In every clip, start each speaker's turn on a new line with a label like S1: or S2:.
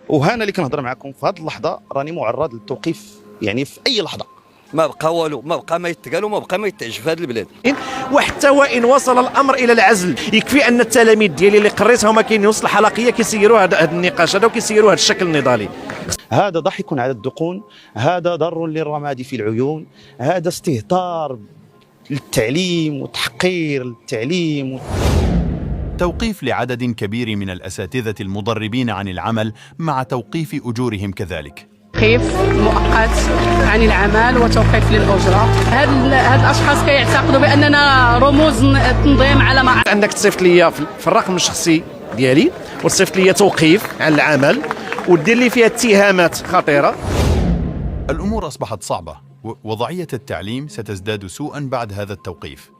S1: وهنا اللي كنهضر معكم في هذه اللحظه راني معرض للتوقيف يعني في اي لحظه.
S2: ما بقى والو، ما بقى ما يتقال وما بقى ما يتعج في هذه البلاد.
S3: وحتى وان وصل الامر الى العزل، يكفي ان التلاميذ ديالي اللي قريتها هما كاينين وسط الحلقيه كيسيروا هذا النقاش هذا وكيسيروا هذا الشكل النضالي.
S1: هذا ضحك على الدقون، هذا ضر للرماد في العيون، هذا استهتار للتعليم وتحقير للتعليم.
S4: توقيف لعدد كبير من الأساتذة المدربين عن العمل مع توقيف أجورهم كذلك.
S5: توقيف مؤقت عن العمل وتوقيف للأجرة. هاد الأشخاص كيعتقدوا بأننا رموز تنظيم على ما
S3: عندك تصيفط لي في الرقم الشخصي ديالي وتصيفط لي توقيف عن العمل ودير لي فيها اتهامات خطيرة.
S4: الأمور أصبحت صعبة ووضعية التعليم ستزداد سوءا بعد هذا التوقيف.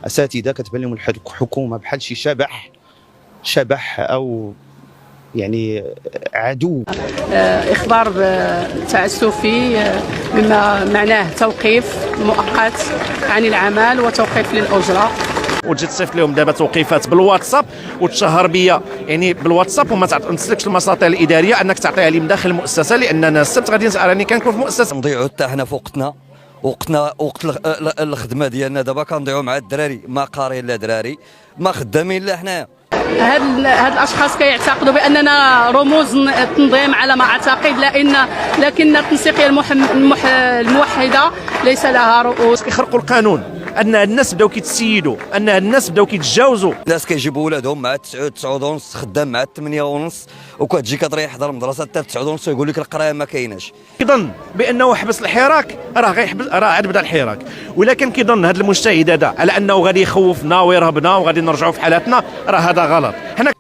S1: أساتذة كتبان لهم الحكومة بحال شي شبح أو يعني عدو.
S5: إخبار تعسفي مما معناه توقيف مؤقت عن العمل وتوقيف للأجرة.
S3: وتجي تصيفط لهم دابا توقيفات بالواتساب وتشهر بيا يعني بالواتساب وما تسلكش المساطيل الاداريه انك تعطيها لي من داخل المؤسسه، لان انا السبت غادي راني كنكون في مؤسسه.
S2: نضيعوا حتى حنا في وقتنا وقت الخدمه ديالنا دابا كنضيعوا مع الدراري، ما قاريين لا دراري، ما خدامين لا حنايا.
S5: هاد الاشخاص كيعتقدوا باننا رموز تنظيم على ما اعتقد، لكن التنسيقيه الموحده ليس لها رؤوس.
S3: كيخرقوا القانون، ان الناس بداو كيتسيدوا، ان الناس بداو كيتجاوزوا.
S2: الناس كيجيبوا ولادهم مع 9 ونص، خدام مع 8 ونص، وكتجي كتريح يحضر المدرسه حتى 9 ونص ويقول لك القرايه ما كايناش.
S3: كيظن بانه حبس الحراك راه غيحبس، راه عاد بدا الحراك، ولكن كيظن هذا المجتهد هذا على انه غادي يخوفنا ويرهبنا وغادي نرجعوا في حالاتنا، راه هذا غلط. حنا